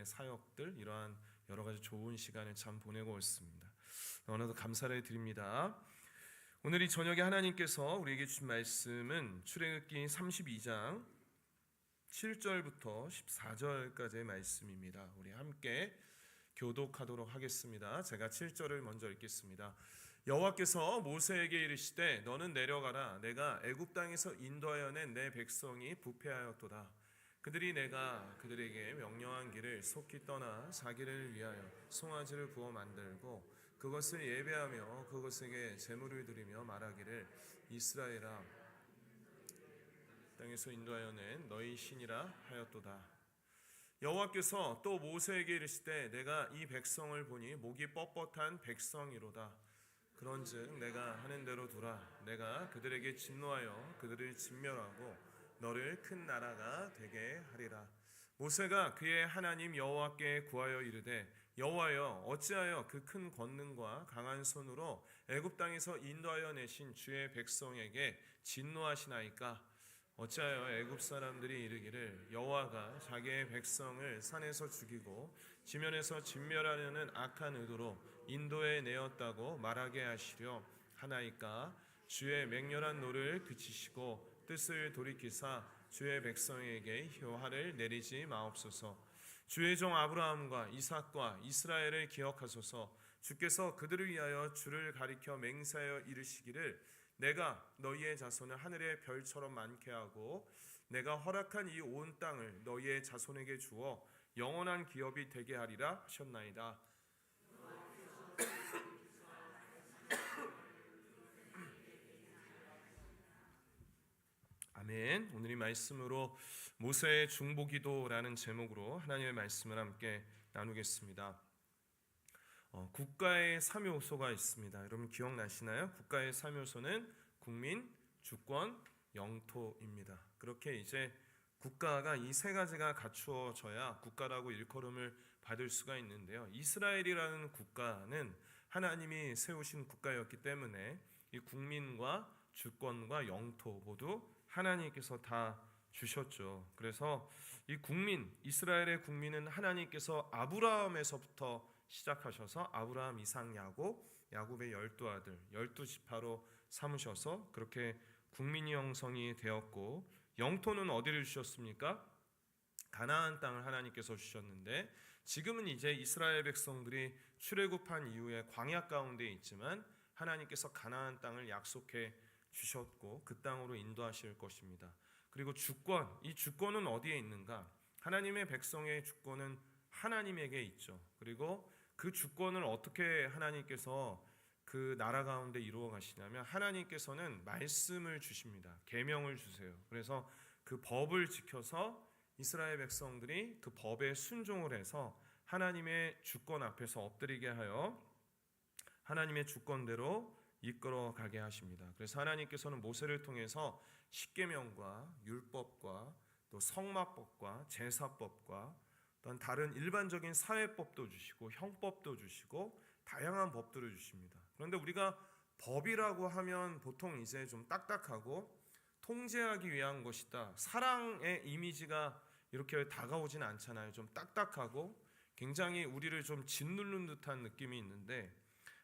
하나님의 사역들, 이러한 여러 가지 좋은 시간을 참 보내고 있습니다. 너무나도 감사를 드립니다. 오늘 이 저녁에 하나님께서 우리에게 주신 말씀은 출애굽기 32장 7절부터 14절까지의 말씀입니다. 우리 함께 교독하도록 하겠습니다. 제가 7절을 먼저 읽겠습니다. 여호와께서 모세에게 이르시되 너는 내려가라. 내가 애굽 땅에서 인도하여 낸 내 백성이 부패하였도다. 그들이 내가 그들에게 명령한 길을 속히 떠나 자기를 위하여 송아지를 구워 만들고 그것을 예배하며 그것에게 제물을 드리며 말하기를 이스라엘아 땅에서 인도하여 낸 너희 신이라 하였도다. 여호와께서 또 모세에게 이르시되 내가 이 백성을 보니 목이 뻣뻣한 백성이로다. 그런즉 내가 하는 대로 두라. 내가 그들에게 진노하여 그들을 진멸하고 너를 큰 나라가 되게 하리라. 모세가 그의 하나님 여호와께 구하여 이르되 여호와여 어찌하여 그 큰 권능과 강한 손으로 애굽 땅에서 인도하여 내신 주의 백성에게 진노하시나이까? 어찌하여 애굽 사람들이 이르기를 여호와가 자기의 백성을 산에서 죽이고 지면에서 진멸하려는 악한 의도로 인도해 내었다고 말하게 하시려 하나이까? 주의 맹렬한 노를 그치시고 뜻을 돌이키사 주의 백성에게 효화를 내리지 마옵소서. 주의 종 아브라함과 이삭과 이스라엘을 기억하소서. 주께서 그들을 위하여 주를 가리켜 맹세하여 이르시기를 내가 너희의 자손을 하늘의 별처럼 많게 하고 내가 허락한 이 온 땅을 너희의 자손에게 주어 영원한 기업이 되게 하리라 하셨나이다. 아멘. 오늘 이 말씀으로 모세의 중보기도라는 제목으로 하나님의 말씀을 함께 나누겠습니다. 국가의 3요소가 있습니다. 여러분 기억나시나요? 국가의 3요소는 국민, 주권, 영토입니다. 그렇게 이제 국가가 이 세 가지가 갖추어져야 국가라고 일컬음을 받을 수가 있는데요. 이스라엘이라는 국가는 하나님이 세우신 국가였기 때문에 이 국민과 주권과 영토 모두 하나님께서 다 주셨죠. 그래서 이 국민, 이스라엘의 국민은 하나님께서 아브라함에서부터 시작하셔서 아브라함, 이삭, 야곱의 12아들, 12지파로 삼으셔서 그렇게 국민이 형성이 되었고, 영토는 어디를 주셨습니까? 가나안 땅을 하나님께서 주셨는데 지금은 이제 이스라엘 백성들이 출애굽한 이후에 광야 가운데 있지만 하나님께서 가나안 땅을 약속해 주셨고 그 땅으로 인도하실 것입니다. 그리고 주권, 이 주권은 어디에 있는가? 하나님의 백성의 주권은 하나님에게 있죠. 그리고 그 주권을 어떻게 하나님께서 그 나라 가운데 이루어 가시냐면 하나님께서는 말씀을 주십니다. 계명을 주세요. 그래서 그 법을 지켜서 이스라엘 백성들이 그 법에 순종을 해서 하나님의 주권 앞에서 엎드리게 하여 하나님의 주권대로 이끌어 가게 하십니다. 그래서 하나님께서는 모세를 통해서 십계명과 율법과 또 성마법과 제사법과 또한 다른 일반적인 사회법도 주시고 형법도 주시고 다양한 법들을 주십니다. 그런데 우리가 법이라고 하면 보통 이제 좀 딱딱하고 통제하기 위한 것이다. 사랑의 이미지가 이렇게 다가오진 않잖아요. 좀 딱딱하고 굉장히 우리를 좀 짓누르는 듯한 느낌이 있는데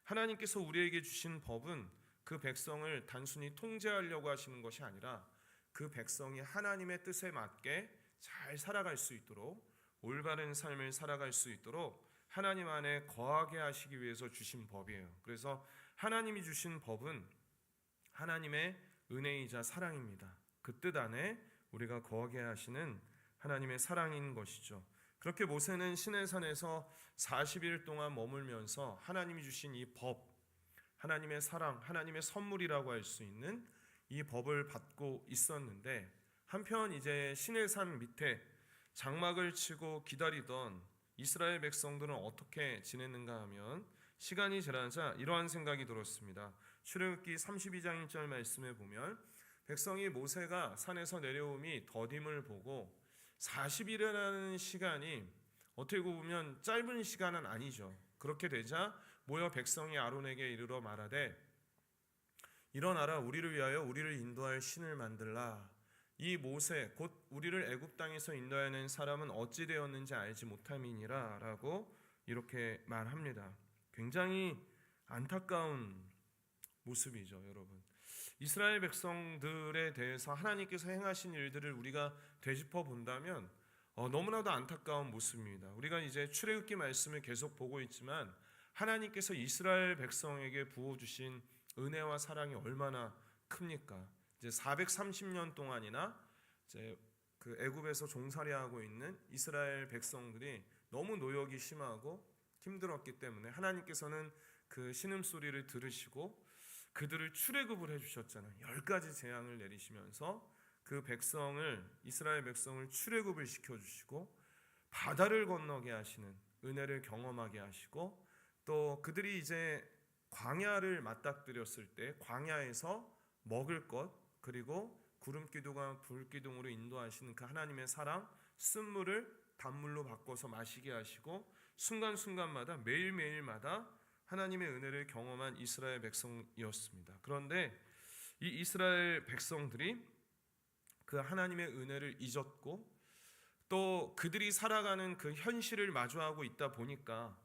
하나님께서 우리에게 주신 법은 그 백성을 단순히 통제하려고 하시는 것이 아니라 그 백성이 하나님의 뜻에 맞게 잘 살아갈 수 있도록 올바른 삶을 살아갈 수 있도록 하나님 안에 거하게 하시기 위해서 주신 법이에요. 그래서 하나님이 주신 법은 하나님의 은혜이자 사랑입니다. 그 뜻 안에 우리가 거하게 하시는 하나님의 사랑인 것이죠. 그렇게 모세는 시내산에서 40일 동안 머물면서 하나님이 주신 이 법, 하나님의 사랑, 하나님의 선물이라고 할 수 있는 이 법을 받고 있었는데 한편 이제 시내산 밑에 장막을 치고 기다리던 이스라엘 백성들은 어떻게 지냈는가 하면 시간이 지나자 이러한 생각이 들었습니다. 출애굽기 32장 1절 말씀에 보면 백성이 모세가 산에서 내려옴이 더딤을 보고 40일이라는 시간이 어떻게 보면 짧은 시간은 아니죠. 그렇게 되자 모여 백성이 아론에게 이르러 말하되 일어나라 우리를 위하여 우리를 인도할 신을 만들라. 이 모세 곧 우리를 애굽 땅에서 인도하는 사람은 어찌 되었는지 알지 못함이니라라고 이렇게 말합니다. 굉장히 안타까운 모습이죠, 여러분. 이스라엘 백성들에 대해서 하나님께서 행하신 일들을 우리가 되짚어 본다면 너무나도 안타까운 모습입니다. 우리가 이제 출애굽기 말씀을 계속 보고 있지만 하나님께서 이스라엘 백성에게 부어주신 은혜와 사랑이 얼마나 큽니까? 이제 430년 동안이나 이제 그 애굽에서 종살이하고 있는 이스라엘 백성들이 너무 노역이 심하고 힘들었기 때문에 하나님께서는 그 신음소리를 들으시고 그들을 출애굽을 해주셨잖아요. 10가지 재앙을 내리시면서 그 백성을, 이스라엘 백성을 출애굽을 시켜주시고 바다를 건너게 하시는 은혜를 경험하게 하시고, 또 그들이 이제 광야를 맞닥뜨렸을 때 광야에서 먹을 것, 그리고 구름기둥과 불기둥으로 인도하시는 그 하나님의 사랑, 쓴물을 단물로 바꿔서 마시게 하시고 순간순간마다 매일매일마다 하나님의 은혜를 경험한 이스라엘 백성이었습니다. 그런데 이 이스라엘 백성들이 그 하나님의 은혜를 잊었고 또 그들이 살아가는 그 현실을 마주하고 있다 보니까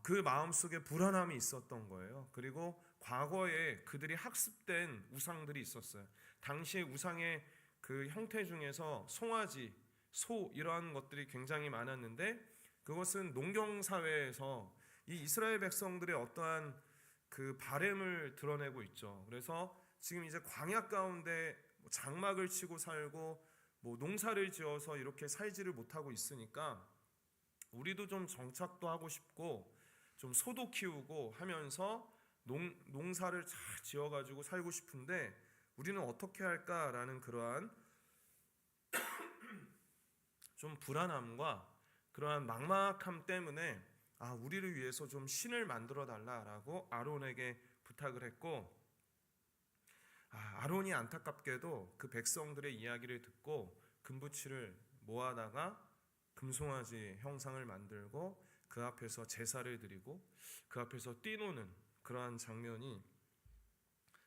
그 마음속에 불안함이 있었던 거예요. 그리고 과거에 그들이 학습된 우상들이 있었어요. 당시의 우상의 그 형태 중에서 송아지, 소 이러한 것들이 굉장히 많았는데 그것은 농경 사회에서 이 이스라엘 백성들의 어떠한 그 바램을 드러내고 있죠. 그래서 지금 이제 광야 가운데 장막을 치고 살고 농사를 지어서 이렇게 살지를 못하고 있으니까 우리도 좀 정착도 하고 싶고 좀 소도 키우고 하면서 농사를 잘 지어가지고 살고 싶은데 우리는 어떻게 할까라는 그러한 좀 불안함과 그러한 막막함 때문에 우리를 위해서 좀 신을 만들어 달라라고 아론에게 부탁을 했고, 아론이 안타깝게도 그 백성들의 이야기를 듣고 금부치를 모아다가 금송아지 형상을 만들고 그 앞에서 제사를 드리고 그 앞에서 뛰노는 그러한 장면이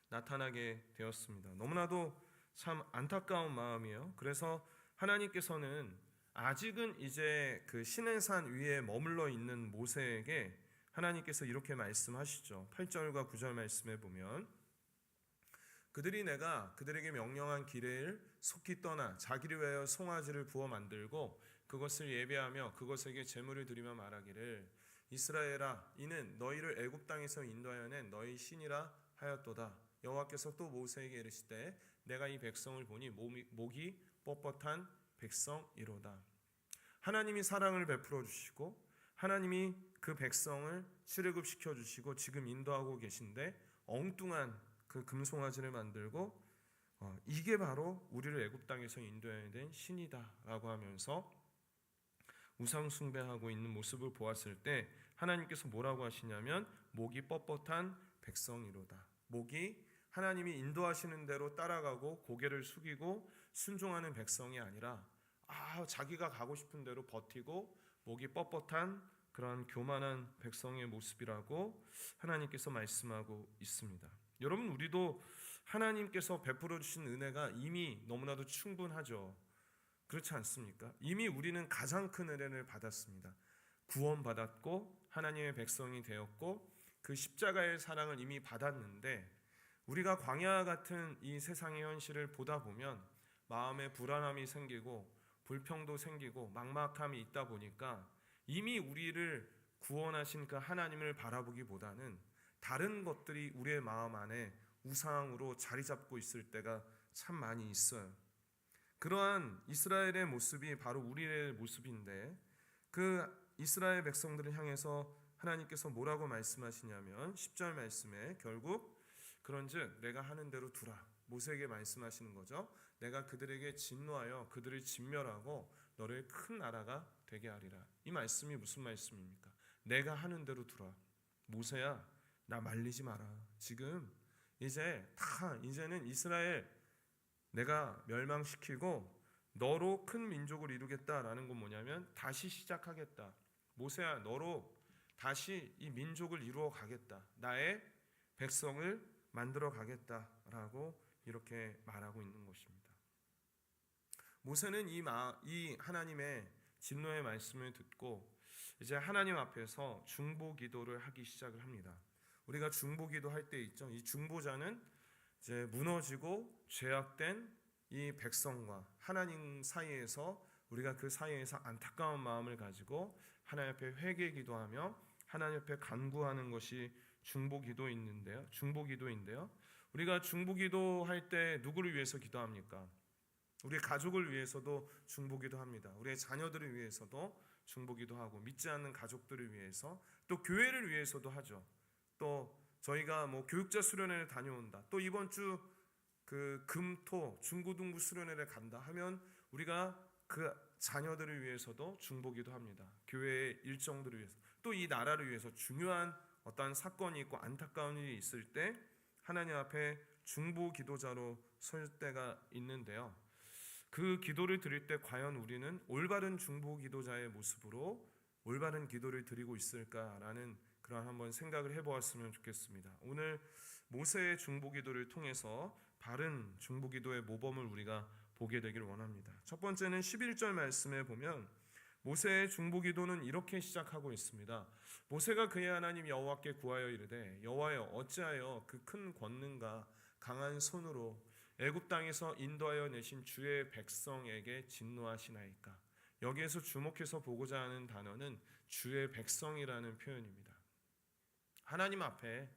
나타나게 되었습니다. 너무나도 참 안타까운 마음이에요. 그래서 하나님께서는 아직은 이제 그 시내산 위에 머물러 있는 모세에게 하나님께서 이렇게 말씀하시죠. 8절과 9절 말씀에 보면 그들이 내가 그들에게 명령한 길을 속히 떠나 자기를 위하여 송아지를 부어 만들고 그것을 예배하며 그것에게 제물을 드리며 말하기를 이스라엘아 이는 너희를 애굽 땅에서 인도하여 낸 너희 신이라 하였도다. 여호와께서 또 모세에게 이르시되 내가 이 백성을 보니 목이 뻣뻣한 백성이로다. 하나님이 사랑을 베풀어 주시고 하나님이 그 백성을 출애굽시켜 주시고 지금 인도하고 계신데 엉뚱한 그 금송아지를 만들고 이게 바로 우리를 애굽 땅에서 인도해야 된 신이다라고 하면서 우상 숭배하고 있는 모습을 보았을 때 하나님께서 뭐라고 하시냐면 목이 뻣뻣한 백성이로다. 목이 하나님이 인도하시는 대로 따라가고 고개를 숙이고 순종하는 백성이 아니라 자기가 가고 싶은 대로 버티고 목이 뻣뻣한 그런 교만한 백성의 모습이라고 하나님께서 말씀하고 있습니다. 여러분, 우리도 하나님께서 베풀어 주신 은혜가 이미 너무나도 충분하죠. 그렇지 않습니까? 이미 우리는 가장 큰 은혜를 받았습니다. 구원받았고 하나님의 백성이 되었고 그 십자가의 사랑을 이미 받았는데 우리가 광야 같은 이 세상의 현실을 보다 보면 마음에 불안함이 생기고 불평도 생기고 막막함이 있다 보니까 이미 우리를 구원하신 그 하나님을 바라보기보다는 다른 것들이 우리의 마음 안에 우상으로 자리 잡고 있을 때가 참 많이 있어요. 그러한 이스라엘의 모습이 바로 우리의 모습인데 그 이스라엘 백성들을 향해서 하나님께서 뭐라고 말씀하시냐면 10절 말씀에 결국 그런즉 내가 하는 대로 두라. 모세에게 말씀하시는 거죠. 내가 그들에게 진노하여 그들을 진멸하고 너를 큰 나라가 되게 하리라. 이 말씀이 무슨 말씀입니까? 내가 하는 대로 두라. 모세야, 나 말리지 마라. 지금 이제는 이스라엘 내가 멸망시키고 너로 큰 민족을 이루겠다라는 건 뭐냐면 다시 시작하겠다. 모세야, 너로 다시 이 민족을 이루어 가겠다. 나의 백성을 만들어 가겠다라고 이렇게 말하고 있는 것입니다. 모세는 이 하나님의 진노의 말씀을 듣고 이제 하나님 앞에서 중보 기도를 하기 시작을 합니다. 우리가 중보 기도할 때 있죠. 이 중보자는 이제 무너지고 죄악된 이 백성과 하나님 사이에서 우리가 그 사이에서 안타까운 마음을 가지고 하나님 앞에 회개 기도하며 하나님 앞에 간구하는 것이 중보 기도인데요. 우리가 중보 기도할 때 누구를 위해서 기도합니까? 우리 가족을 위해서도 중보 기도합니다. 우리의 자녀들을 위해서도 중보 기도하고 믿지 않는 가족들을 위해서 또 교회를 위해서도 하죠. 또 저희가 뭐 교육자 수련회를 다녀온다. 또 이번 주 그 금토 중고등부 수련회를 간다 하면 우리가 그 자녀들을 위해서도 중보 기도합니다. 교회의 일정들을 위해서 또 이 나라를 위해서 중요한 어떠한 사건이 있고 안타까운 일이 있을 때 하나님 앞에 중보 기도자로 설 때가 있는데요. 그 기도를 드릴 때 과연 우리는 올바른 중보 기도자의 모습으로 올바른 기도를 드리고 있을까라는 그런 한번 생각을 해보았으면 좋겠습니다. 오늘 모세의 중보 기도를 통해서 바른 중보 기도의 모범을 우리가 보게 되길 원합니다. 첫 번째는 11절 말씀에 보면 모세의 중보 기도는 이렇게 시작하고 있습니다. 모세가 그의 하나님 여호와께 구하여 이르되 여호와여 어찌하여 그 큰 권능과 강한 손으로 애굽 땅에서 인도하여 내신 주의 백성에게 진노하시나이까. 여기에서 주목해서 보고자 하는 단어는 주의 백성이라는 표현입니다. 하나님 앞에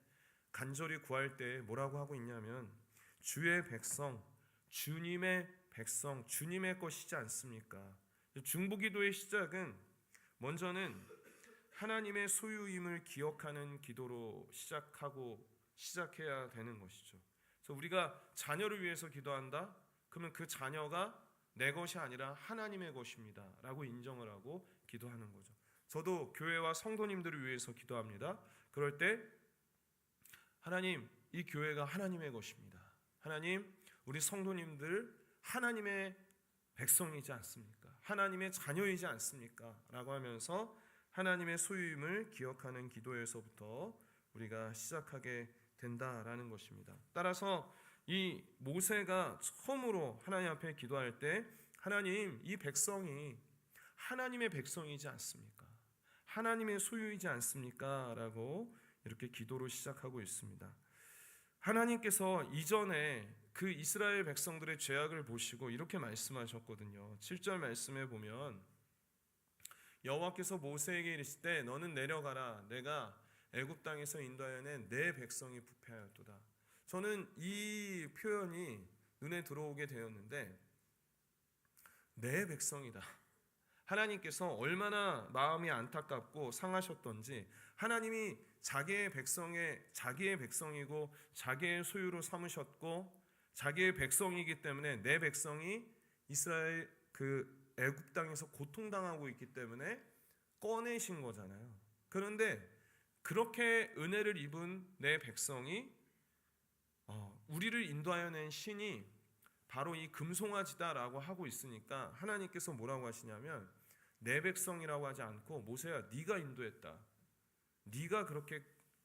간절히 구할 때 뭐라고 하고 있냐면 주의 백성, 주님의 백성, 주님의 것이지 않습니까? 중보기도의 시작은 먼저는 하나님의 소유임을 기억하는 기도로 시작해야 되는 것이죠. 그래서 우리가 자녀를 위해서 기도한다? 그러면 그 자녀가 내 것이 아니라 하나님의 것입니다 라고 인정을 하고 기도하는 거죠. 저도 교회와 성도님들을 위해서 기도합니다. 그럴 때 하나님, 이 교회가 하나님의 것입니다. 하나님, 우리 성도님들 하나님의 백성이지 않습니까? 하나님의 자녀이지 않습니까? 라고 하면서 하나님의 소유임을 기억하는 기도에서부터 우리가 시작하게 된다라는 것입니다. 따라서 이 모세가 처음으로 하나님 앞에 기도할 때 하나님, 이 백성이 하나님의 백성이지 않습니까? 하나님의 소유이지 않습니까? 라고 이렇게 기도로 시작하고 있습니다. 하나님께서 이전에 그 이스라엘 백성들의 죄악을 보시고 이렇게 말씀하셨거든요. 7절 말씀에 보면 여호와께서 모세에게 이르실 때 너는 내려가라. 내가 애굽 땅에서 인도하여 낸 내 백성이 부패하였도다. 저는 이 표현이 눈에 들어오게 되었는데 내 백성이다. 하나님께서 얼마나 마음이 안타깝고 상하셨던지 하나님이 자기의 백성이고 자기의 소유로 삼으셨고 자기의 백성이기 때문에 내 백성이 이스라엘 그 애굽 땅에서 고통당하고 있기 때문에 꺼내신 거잖아요. 그런데 그렇게 은혜를 입은 내 백성이 우리를 인도하여 낸 신이 바로 이 금송아지다라고 하고 있으니까 하나님께서 뭐라고 하시냐면 내 백성이라고 하지 않고 모세야 네가 인도했다. 네가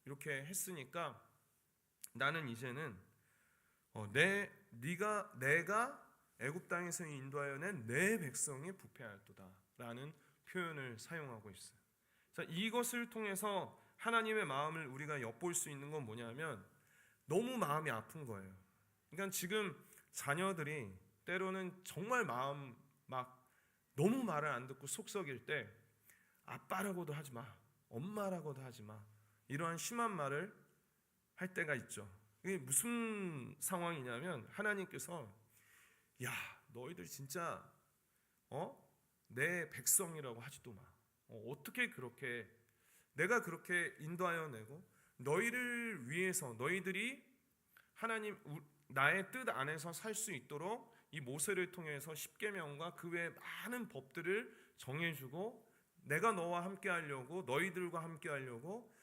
이렇게 했으니까 나는 이제는 내가 애굽 땅에서 인도하여 낸 내 백성이 부패하였도다라는 표현을 사용하고 있어요. 자, 이것을 통해서 하나님의 마음을 우리가 엿볼 수 있는 건 뭐냐면 너무 마음이 아픈 거예요. 그러니까 지금 자녀들이 때로는 정말 마음 막 너무 말을 안 듣고 속 썩일 때 아빠라고도 하지 마, 엄마라고도 하지 마 이러한 심한 말을 할 때가 있죠. 이게 무슨 상황이냐면 하나님께서 야 너희들 진짜 내 백성이라고 하지도 마. 어떻게 그렇게 내가 그렇게 인도하여 내고 너희를 위해서 너희들이 하나님 나의 뜻 안에서 살 수 있도록 이 모세를 통해서 십계명과 그 외에 많은 법들을 정해주고 내가 너와 함께 하려고 너희들과 함께 하려고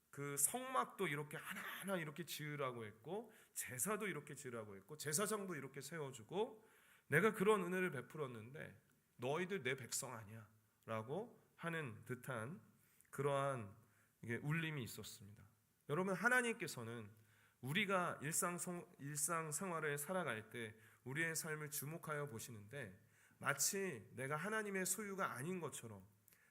그 성막도 이렇게 하나하나 이렇게 지으라고 했고 제사도 이렇게 지으라고 했고 제사장도 이렇게 세워주고 내가 그런 은혜를 베풀었는데 너희들 내 백성 아니야 라고 하는 듯한 그러한 이게 울림이 있었습니다. 여러분 하나님께서는 우리가 일상생활을 살아갈 때 우리의 삶을 주목하여 보시는데 마치 내가 하나님의 소유가 아닌 것처럼,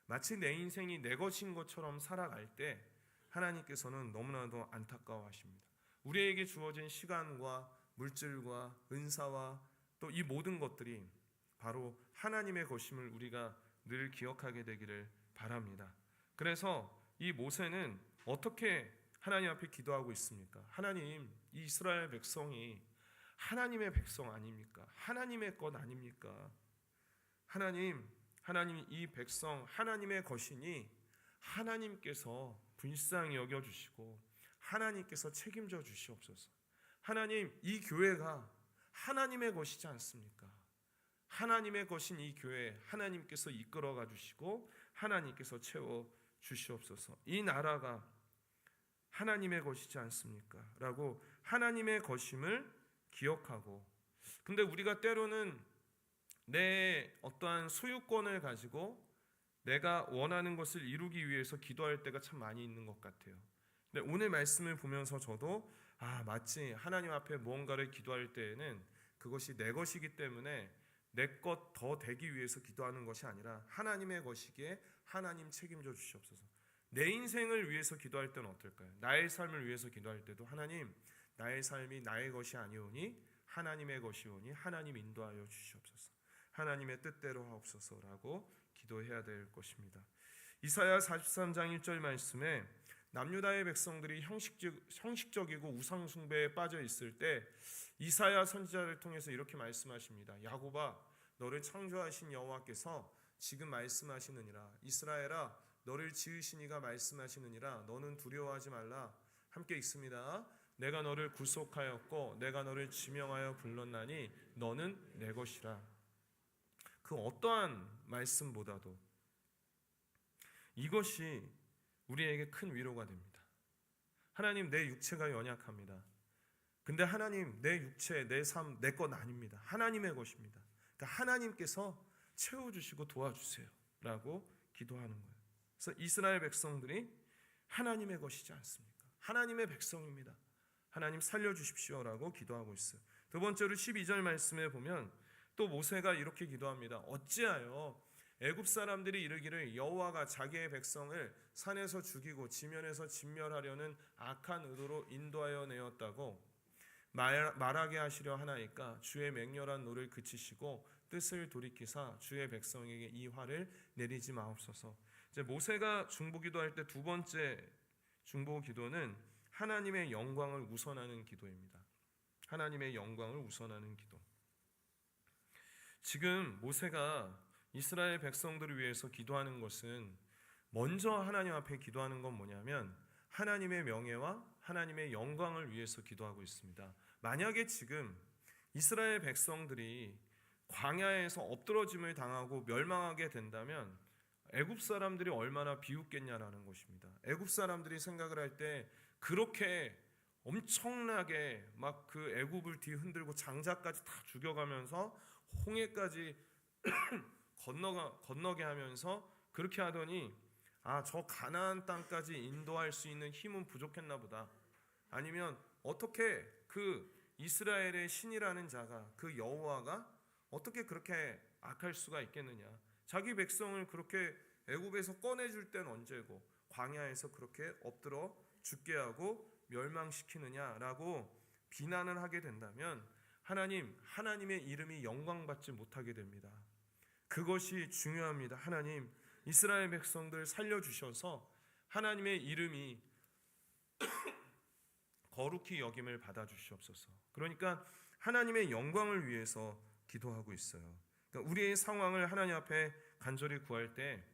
마치 내 인생이 내 것인 것처럼 살아갈 때 하나님께서는 너무나도 안타까워하십니다. 우리에게 주어진 시간과 물질과 은사와 또 이 모든 것들이 바로 하나님의 것임을 우리가 늘 기억하게 되기를 바랍니다. 그래서 이 모세는 어떻게 하나님 앞에 기도하고 있습니까? 하나님, 이 이스라엘 백성이 하나님의 백성 아닙니까? 하나님의 것 아닙니까? 하나님 이 백성 하나님의 것이니 하나님께서 불쌍히 여겨주시고 하나님께서 책임져 주시옵소서. 하나님, 이 교회가 하나님의 것이지 않습니까? 하나님의 것인 이 교회 하나님께서 이끌어가 주시고 하나님께서 채워 주시옵소서. 이 나라가 하나님의 것이지 않습니까? 라고 하나님의 것임을 기억하고, 근데 우리가 때로는 내 어떠한 소유권을 가지고 내가 원하는 것을 이루기 위해서 기도할 때가 참 많이 있는 것 같아요. 근데 오늘 말씀을 보면서 저도 마치 하나님 앞에 무언가를 기도할 때에는 그것이 내 것이기 때문에 내 것 더 되기 위해서 기도하는 것이 아니라 하나님의 것이기에 하나님 책임져 주시옵소서. 내 인생을 위해서 기도할 때는 어떨까요? 나의 삶을 위해서 기도할 때도 하나님, 나의 삶이 나의 것이 아니오니 하나님의 것이오니 하나님 인도하여 주시옵소서. 하나님의 뜻대로 하옵소서라고 기도해야 될 것입니다. 이사야 43장 1절 말씀에 남유다의 백성들이 형식적이고 우상 숭배에 빠져 있을 때 이사야 선지자를 통해서 이렇게 말씀하십니다. 야곱아, 너를 창조하신 여호와께서 지금 말씀하시느니라. 이스라엘아, 너를 지으신 이가 말씀하시느니라. 너는 두려워하지 말라. 함께 읽습니다. 내가 너를 구속하였고 내가 너를 지명하여 불렀나니 너는 내 것이라. 그 어떠한 말씀보다도 이것이 우리에게 큰 위로가 됩니다. 하나님, 내 육체가 연약합니다. 근데 하나님, 내 육체, 내 삶, 내 것 아닙니다. 하나님의 것입니다. 그러니까 하나님께서 채워주시고 도와주세요 라고 기도하는 거예요. 그래서 이스라엘 백성들이 하나님의 것이지 않습니까? 하나님의 백성입니다. 하나님 살려주십시오 라고 기도하고 있어요. 두 번째로 12절 말씀에 보면 또 모세가 이렇게 기도합니다. 어찌하여 애굽 사람들이 이르기를 여호와가 자기의 백성을 산에서 죽이고 지면에서 진멸하려는 악한 의도로 인도하여 내었다고 말하게 하시려 하나이까. 주의 맹렬한 노를 그치시고 뜻을 돌이키사 주의 백성에게 이 화를 내리지 마옵소서. 이제 모세가 중보기도할 때 두 번째 중보기도는 하나님의 영광을 우선하는 기도입니다. 하나님의 영광을 우선하는 기도. 지금 모세가 이스라엘 백성들을 위해서 기도하는 것은 먼저 하나님 앞에 기도하는 건 뭐냐면 하나님의 명예와 하나님의 영광을 위해서 기도하고 있습니다. 만약에 지금 이스라엘 백성들이 광야에서 엎드러짐을 당하고 멸망하게 된다면 애굽 사람들이 얼마나 비웃겠냐라는 것입니다. 애굽 사람들이 생각을 할 때 그렇게 엄청나게 막 그 애굽을 뒤흔들고 장자까지 다 죽여가면서 홍해까지 건너게 하면서 그렇게 하더니 저 가나안 땅까지 인도할 수 있는 힘은 부족했나 보다. 아니면 어떻게 그 이스라엘의 신이라는 자가, 그 여호와가 어떻게 그렇게 악할 수가 있겠느냐. 자기 백성을 그렇게 애굽에서 꺼내줄 땐 언제고 광야에서 그렇게 엎드러 죽게 하고 멸망시키느냐라고 비난을 하게 된다면 하나님의 이름이 영광받지 못하게 됩니다. 그것이 중요합니다. 하나님, 이스라엘 백성들 살려주셔서 하나님의 이름이 거룩히 여김을 받아주시옵소서. 그러니까 하나님의 영광을 위해서 기도하고 있어요. 그러니까 우리의 상황을 하나님 앞에 간절히 구할 때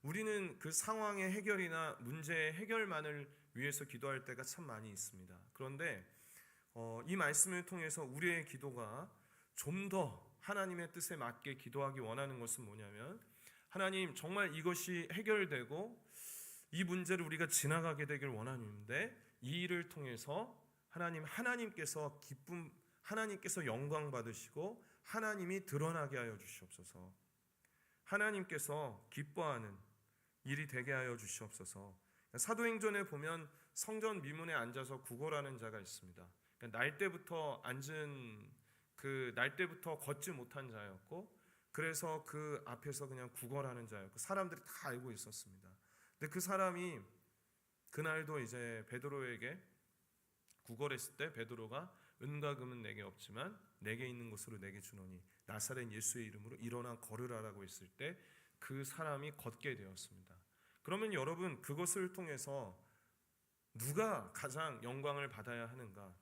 우리는 그 상황의 해결이나 문제의 해결만을 위해서 기도할 때가 참 많이 있습니다. 그런데 이 말씀을 통해서 우리의 기도가 좀 더 하나님의 뜻에 맞게 기도하기 원하는 것은 뭐냐면 하나님, 정말 이것이 해결되고 이 문제를 우리가 지나가게 되길 원하는데 이 일을 통해서 하나님께서 하나님께서 영광 받으시고 하나님이 드러나게 하여 주시옵소서. 하나님께서 기뻐하는 일이 되게 하여 주시옵소서. 사도행전에 보면 성전 미문에 앉아서 구걸하는 자가 있습니다. 날 때부터 앉은 그 날 때부터 걷지 못한 자였고, 그래서 그 앞에서 그냥 구걸하는 자였고 사람들이 다 알고 있었습니다. 근데 그 사람이 그날도 이제 베드로에게 구걸했을 때 베드로가 은과 금은 내게 없지만 내게 있는 것으로 내게 주노니 나사렛 예수의 이름으로 일어나 걸으라라고 했을 때 그 사람이 걷게 되었습니다. 그러면 여러분, 그것을 통해서 누가 가장 영광을 받아야 하는가?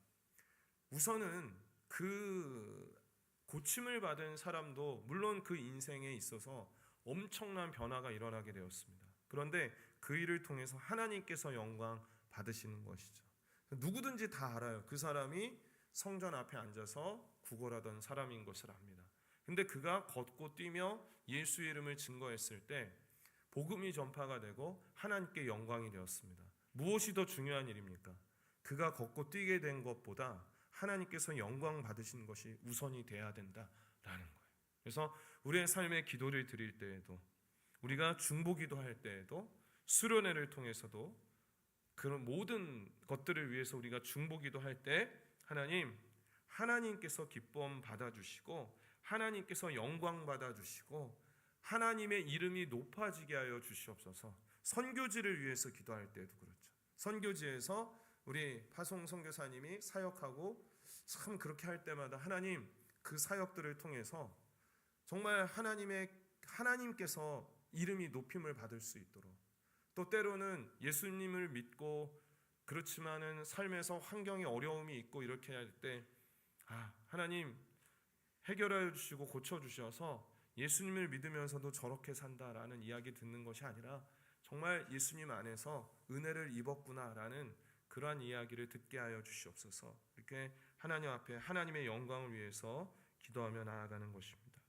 우선은 그 고침을 받은 사람도 물론 그 인생에 있어서 엄청난 변화가 일어나게 되었습니다. 그런데 그 일을 통해서 하나님께서 영광 받으시는 것이죠. 누구든지 다 알아요. 그 사람이 성전 앞에 앉아서 구걸하던 사람인 것을 압니다. 근데 그가 걷고 뛰며 예수의 이름을 증거했을 때 복음이 전파가 되고 하나님께 영광이 되었습니다. 무엇이 더 중요한 일입니까? 그가 걷고 뛰게 된 것보다 하나님께서 영광 받으신 것이 우선이 돼야 된다라는 거예요. 그래서 우리의 삶의 기도를 드릴 때에도, 우리가 중보기도 할 때에도, 수련회를 통해서도 그런 모든 것들을 위해서 우리가 중보기도 할 때 하나님께서 기쁨 받아주시고 하나님께서 영광 받아주시고 하나님의 이름이 높아지게 하여 주시옵소서. 선교지를 위해서 기도할 때도 그렇죠. 선교지에서 우리 파송 선교사님이 사역하고 참 그렇게 할 때마다 하나님, 그 사역들을 통해서 정말 하나님께서 이름이 높임을 받을 수 있도록, 또 때로는 예수님을 믿고 그렇지만은 삶에서 환경에 어려움이 있고 이렇게 할 때 하나님 해결하여 주시고 고쳐 주셔서 예수님을 믿으면서도 저렇게 산다라는 이야기 듣는 것이 아니라 정말 예수님 안에서 은혜를 입었구나라는 그러한 이야기를 듣게 하여 주시옵소서. 이렇게 하나님 앞에 하나님의 영광을 위해서 기도하며 나아가는 것입니다.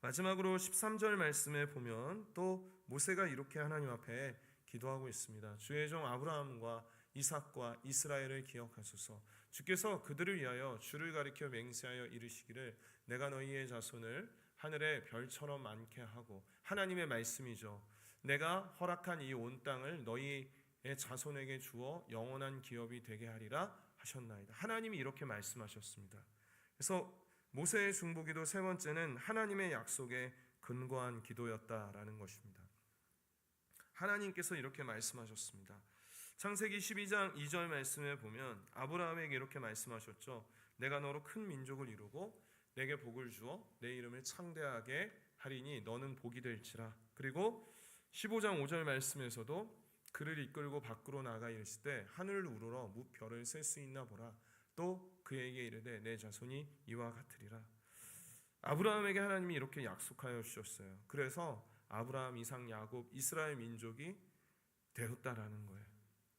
마지막으로 13절 말씀에 보면 또 모세가 이렇게 하나님 앞에 기도하고 있습니다. 주의 종 아브라함과 이삭과 이스라엘을 기억하소서. 주께서 그들을 위하여 주를 가리켜 맹세하여 이르시기를 내가 너희의 자손을 하늘의 별처럼 많게 하고, 하나님의 말씀이죠. 내가 허락한 이 온 땅을 너희의 자손에게 주어 영원한 기업이 되게 하리라 하셨나이다. 하나님이 이렇게 말씀하셨습니다. 그래서 모세의 중보기도 세 번째는 하나님의 약속에 근거한 기도였다라는 것입니다. 하나님께서 이렇게 말씀하셨습니다. 창세기 12장 2절 말씀에 보면 아브라함에게 이렇게 말씀하셨죠. 내가 너로 큰 민족을 이루고 내게 복을 주어 내 이름을 창대하게 하리니 너는 복이 될지라. 그리고 15장 5절 말씀에서도 그를 이끌고 밖으로 나가 이르실 때 하늘을 우러러 무별을 셀 수 있나 보라. 또 그에게 이르되 내 자손이 이와 같으리라. 아브라함에게 하나님이 이렇게 약속하여 주셨어요. 그래서 아브라함, 이삭, 야곱, 이스라엘 민족이 되었다라는 거예요.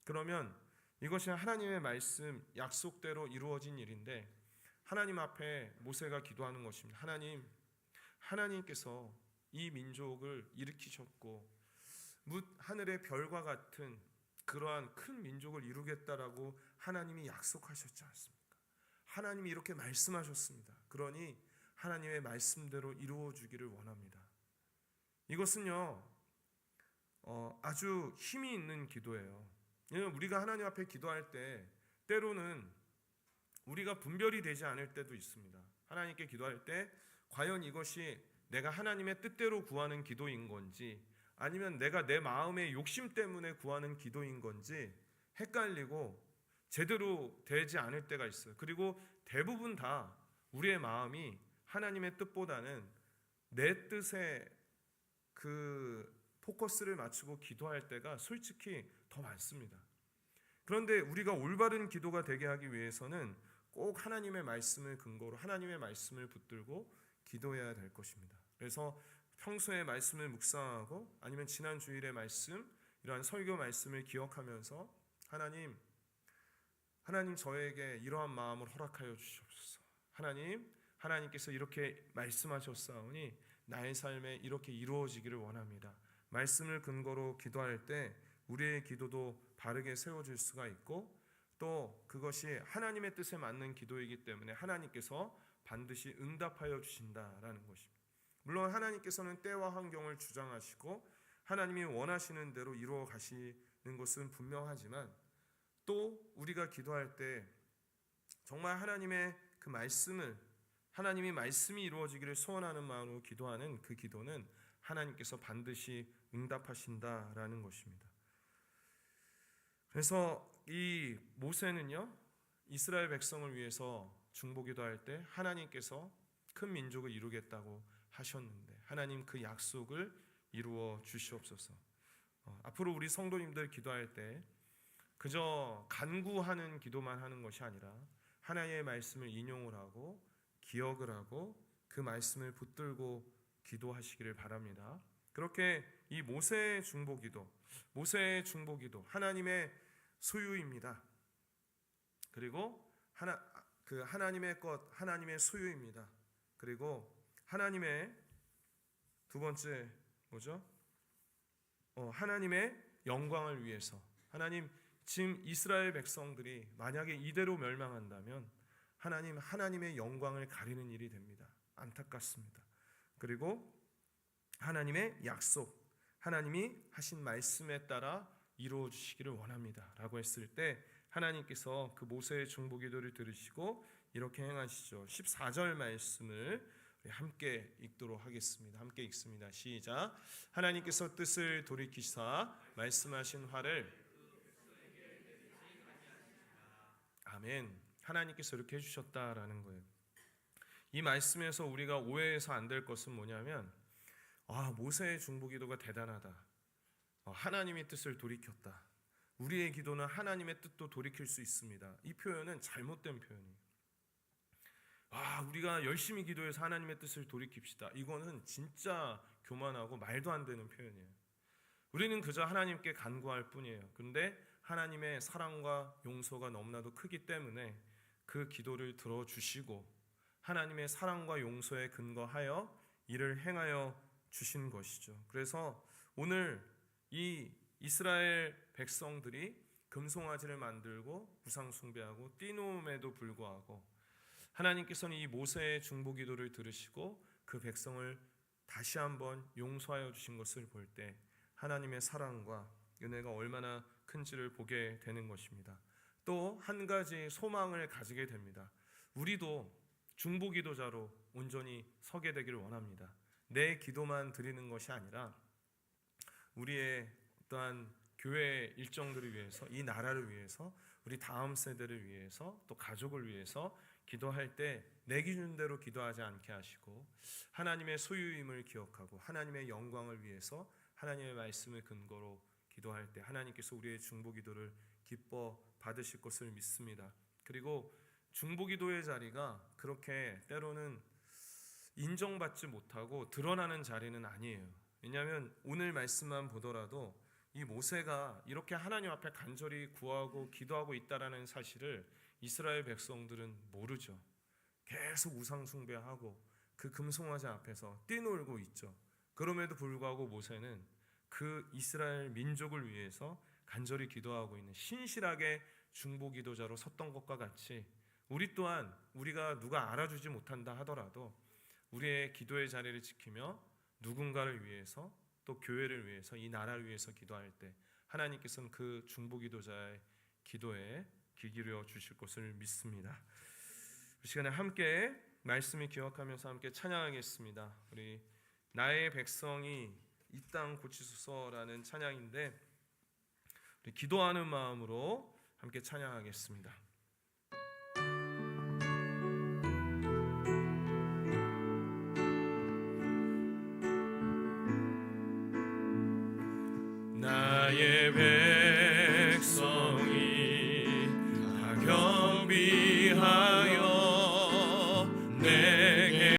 그러면 이것이 하나님의 말씀, 약속대로 이루어진 일인데 하나님 앞에 모세가 기도하는 것입니다. 하나님께서 이 민족을 일으키셨고 하늘의 별과 같은 그러한 큰 민족을 이루겠다라고 하나님이 약속하셨지 않습니까? 하나님이 이렇게 말씀하셨습니다. 그러니 하나님의 말씀대로 이루어 주기를 원합니다. 이것은요 아주 힘이 있는 기도예요. 우리가 하나님 앞에 기도할 때 때로는 우리가 분별이 되지 않을 때도 있습니다. 하나님께 기도할 때 과연 이것이 내가 하나님의 뜻대로 구하는 기도인 건지 아니면 내가 내 마음의 욕심 때문에 구하는 기도인 건지 헷갈리고 제대로 되지 않을 때가 있어요. 그리고 대부분 다 우리의 마음이 하나님의 뜻보다는 내 뜻에 그 포커스를 맞추고 기도할 때가 솔직히 더 많습니다. 그런데 우리가 올바른 기도가 되게 하기 위해서는 꼭 하나님의 말씀을 근거로 하나님의 말씀을 붙들고 기도해야 될 것입니다. 그래서 평소에 말씀을 묵상하고 아니면 지난 주일의 말씀, 이러한 설교 말씀을 기억하면서 하나님 저에게 이러한 마음을 허락하여 주시옵소서. 하나님께서 이렇게 말씀하셨사오니 나의 삶에 이렇게 이루어지기를 원합니다. 말씀을 근거로 기도할 때 우리의 기도도 바르게 세워질 수가 있고 또 그것이 하나님의 뜻에 맞는 기도이기 때문에 하나님께서 반드시 응답하여 주신다라는 것입니다. 물론 하나님께서는 때와 환경을 주장하시고 하나님이 원하시는 대로 이루어 가시는 것은 분명하지만 또 우리가 기도할 때 정말 하나님의 그 말씀을 하나님의 말씀이 이루어지기를 소원하는 마음으로 기도하는 그 기도는 하나님께서 반드시 응답하신다라는 것입니다. 그래서 이 모세는요, 이스라엘 백성을 위해서 중보기도할 때 하나님께서 큰 민족을 이루겠다고 하셨는데 하나님 그 약속을 이루어 주시옵소서. 앞으로 우리 성도님들 기도할 때 그저 간구하는 기도만 하는 것이 아니라 하나님의 말씀을 인용을 하고 기억을 하고 그 말씀을 붙들고 기도하시기를 바랍니다. 그렇게 이 모세의 중보기도 하나님의 소유입니다. 그리고 하나님의 것, 하나님의 소유입니다. 그리고 하나님의 두 번째 뭐죠? 하나님의 영광을 위해서. 하나님, 지금 이스라엘 백성들이 만약에 이대로 멸망한다면 하나님의 영광을 가리는 일이 됩니다. 안타깝습니다. 그리고 하나님의 약속, 하나님이 하신 말씀에 따라 이루어 주시기를 원합니다 라고 했을 때 하나님께서 그 모세의 중보기도를 들으시고 이렇게 행하시죠. 14절 말씀을 함께 읽도록 하겠습니다. 함께 읽습니다. 시작. 하나님께서 뜻을 돌이키사 말씀하신 화를 아멘. 하나님께서 이렇게 해주셨다라는 거예요. 이 말씀에서 우리가 오해해서 안 될 것은 뭐냐면 모세의 중보기도가 대단하다. 하나님의 뜻을 돌이켰다. 우리의 기도는 하나님의 뜻도 돌이킬 수 있습니다. 이 표현은 잘못된 표현이에요. 우리가 열심히 기도해서 하나님의 뜻을 돌이킵시다. 이거는 진짜 교만하고 말도 안 되는 표현이에요. 우리는 그저 하나님께 간구할 뿐이에요. 그런데 하나님의 사랑과 용서가 너무나도 크기 때문에 그 기도를 들어주시고 하나님의 사랑과 용서에 근거하여 이를 행하여 주신 것이죠. 그래서 오늘 이 이스라엘 백성들이 금송아지를 만들고 우상 숭배하고 띠놓음에도 불구하고 하나님께서는 이 모세의 중보기도를 들으시고 그 백성을 다시 한번 용서하여 주신 것을 볼 때 하나님의 사랑과 은혜가 얼마나 큰지를 보게 되는 것입니다. 또 한 가지 소망을 가지게 됩니다. 우리도 중보기도자로 온전히 서게 되기를 원합니다. 내 기도만 드리는 것이 아니라 우리의 어떠한 교회 일정들을 위해서, 이 나라를 위해서, 우리 다음 세대를 위해서, 또 가족을 위해서 기도할 때 내 기준대로 기도하지 않게 하시고 하나님의 소유임을 기억하고 하나님의 영광을 위해서 하나님의 말씀을 근거로 기도할 때 하나님께서 우리의 중보기도를 기뻐 받으실 것을 믿습니다. 그리고 중보기도의 자리가 그렇게 때로는 인정받지 못하고 드러나는 자리는 아니에요. 왜냐하면 오늘 말씀만 보더라도 이 모세가 이렇게 하나님 앞에 간절히 구하고 기도하고 있다라는 사실을 이스라엘 백성들은 모르죠. 계속 우상 숭배하고 그 금송아지 앞에서 뛰놀고 있죠. 그럼에도 불구하고 모세는 그 이스라엘 민족을 위해서 간절히 기도하고 있는 신실하게 중보기도자로 섰던 것과 같이 우리 또한 우리가 누가 알아주지 못한다 하더라도 우리의 기도의 자리를 지키며 누군가를 위해서 또 교회를 위해서 이 나라를 위해서 기도할 때 하나님께서는 그 중보기도자의 기도에 귀 기울여 주실 것을 믿습니다. 이 시간에 함께 말씀을 기억하면서 함께 찬양하겠습니다. 우리 나의 백성이 이 땅 고치소서라는 찬양인데 우리 기도하는 마음으로 함께 찬양하겠습니다. 나의